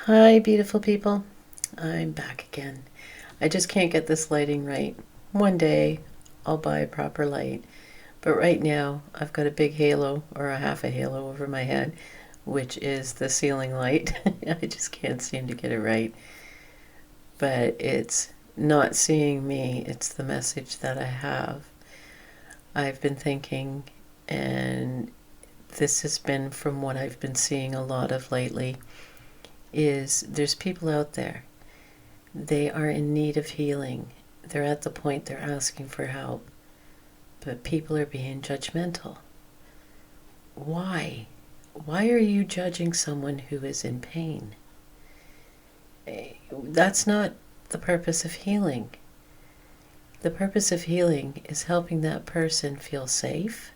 Hi, beautiful people. I'm back again. I just can't get this lighting right. One day I'll buy a proper light, but right now I've got a big halo or a half a halo over my head, which is the ceiling light. I just can't seem to get it right. But it's not seeing me, it's the message that I have. I've been thinking, and this has been from what I've been seeing a lot of lately, is there's people out there. They are in need of healing. They're at the point they're asking for help. But people are being judgmental. Why? Why are you judging someone who is in pain? That's not the purpose of healing. The purpose of healing is helping that person feel safe,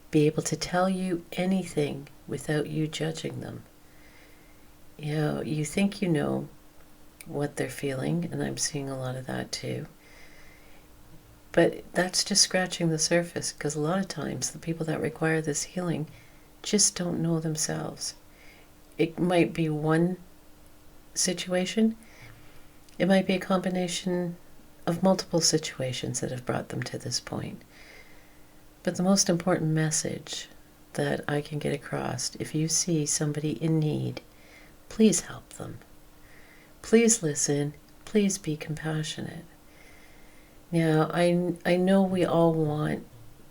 be able to tell you anything without you judging them. You think you know what they're feeling, and I'm seeing a lot of that too. But that's just scratching the surface, because a lot of times the people that require this healing just don't know themselves. It might be one situation. It might be a combination of multiple situations that have brought them to this point. But the most important message that I can get across, if you see somebody in need, please help them. Please listen. Please be compassionate. Now, I know we all want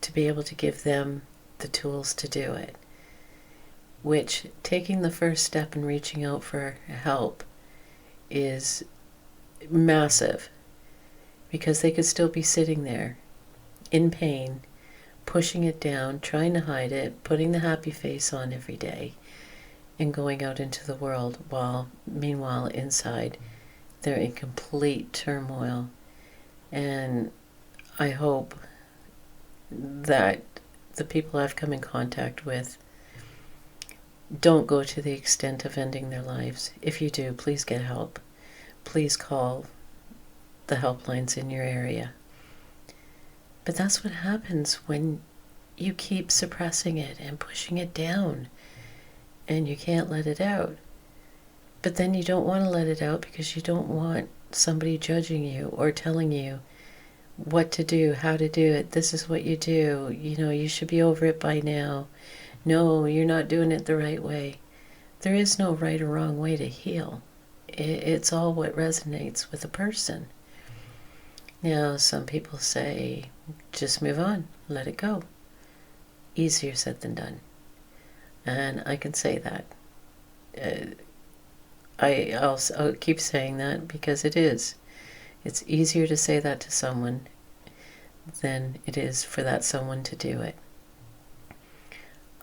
to be able to give them the tools to do it, which taking the first step and reaching out for help is massive, because they could still be sitting there in pain, pushing it down, trying to hide it, putting the happy face on every day, and going out into the world while, meanwhile, inside, they're in complete turmoil. And I hope that the people I've come in contact with don't go to the extent of ending their lives. If you do, please get help. Please call the helplines in your area. But that's what happens when you keep suppressing it and pushing it down, and you can't let it out. But then you don't want to let it out because you don't want somebody judging you or telling you what to do, how to do it. This is what you do. You should be over it by now. No, you're not doing it the right way. There is no right or wrong way to heal. It's all what resonates with a person. Now, some people say, just move on, let it go. Easier said than done. And I can say that. I'll keep saying that because it is. It's easier to say that to someone than it is for that someone to do it.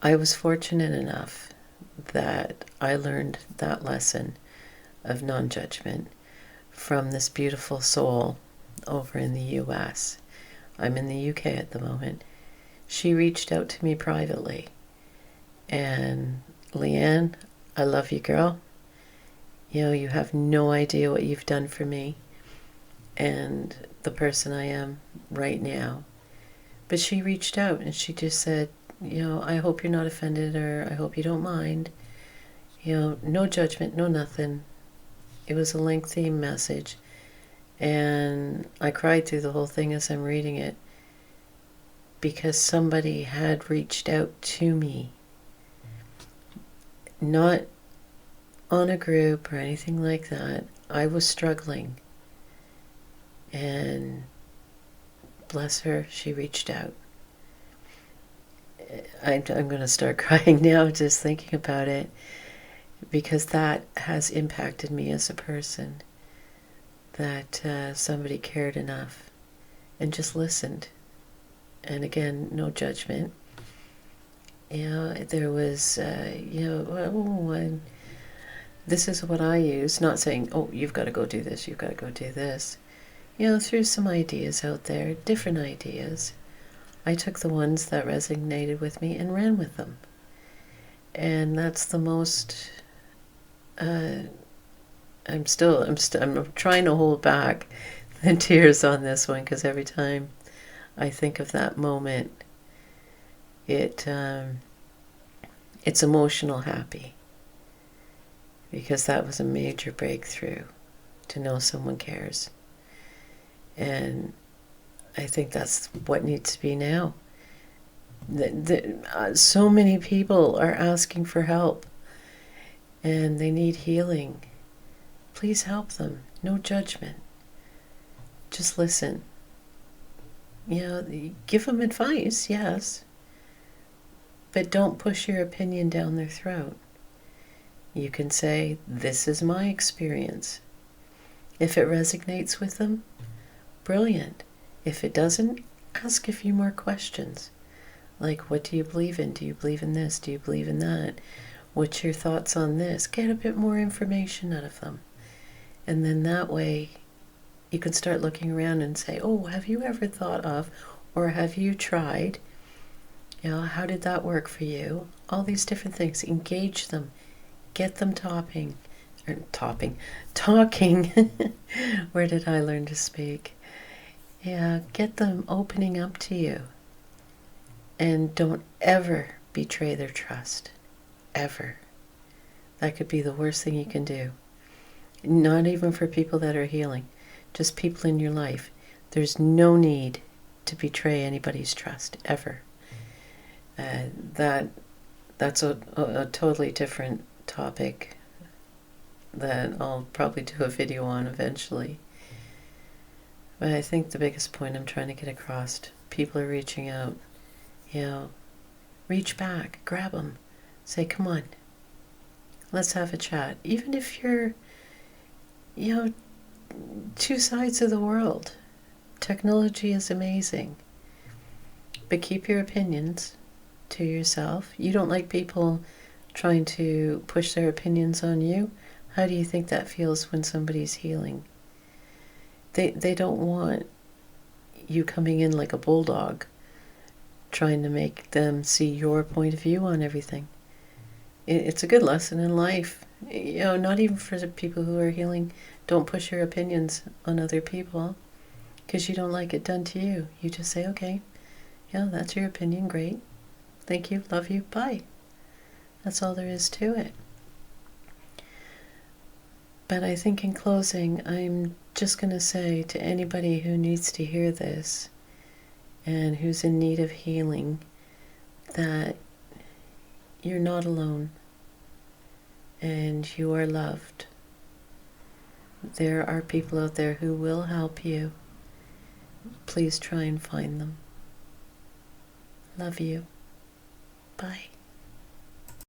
I was fortunate enough that I learned that lesson of non-judgment from this beautiful soul over in the US. I'm in the UK at the moment. She reached out to me privately. And Leanne, I love you, girl. You have no idea what you've done for me and the person I am right now. But she reached out and she just said, I hope you're not offended, or I hope you don't mind. No judgment, no nothing. It was a lengthy message, and I cried through the whole thing as I'm reading it, because somebody had reached out to me. Not on a group or anything like that. I was struggling, and bless her, she reached out. I'm going to start crying now just thinking about it, because that has impacted me as a person, that somebody cared enough and just listened. And again, no judgment. There was, this is what I use, not saying, oh, you've got to go do this, you've got to go do this. Threw some ideas out there, different ideas. I took the ones that resonated with me and ran with them. And that's the most, I'm trying to hold back the tears on this one, because every time I think of that moment, it's emotional happy. because that was a major breakthrough to know someone cares. And I think that's what needs to be now. So many people are asking for help and they need healing. Please help them. No judgment. Just listen. Give them advice, yes, but don't push your opinion down their throat. You can say, this is my experience. If it resonates with them, brilliant. If it doesn't, ask a few more questions. Like, what do you believe in? Do you believe in this? Do you believe in that? What's your thoughts on this? Get a bit more information out of them. And then that way, you can start looking around and say, oh, have you ever thought of, or have you tried? How did that work for you? All these different things. Engage them. Get them talking. Where did I learn to speak? Yeah, get them opening up to you. And don't ever betray their trust. Ever. That could be the worst thing you can do. Not even for people that are healing. Just people in your life. There's no need to betray anybody's trust, ever. That's a totally different topic that I'll probably do a video on eventually. But I think the biggest point I'm trying to get across, people are reaching out. Reach back, grab them, say, come on, let's have a chat. Even if you're, two sides of the world. Technology is amazing. But keep your opinions to yourself. You don't like people trying to push their opinions on you. How do you think that feels when somebody's healing? They don't want you coming in like a bulldog, trying to make them see your point of view on everything. It's a good lesson in life. Not even for the people who are healing. Don't push your opinions on other people because you don't like it done to you. You just say, okay, that's your opinion, great. Thank you, love you, bye. That's all there is to it. But I think in closing, I'm just going to say to anybody who needs to hear this and who's in need of healing that you're not alone and you are loved. There are people out there who will help you. Please try and find them. Love you. Bye.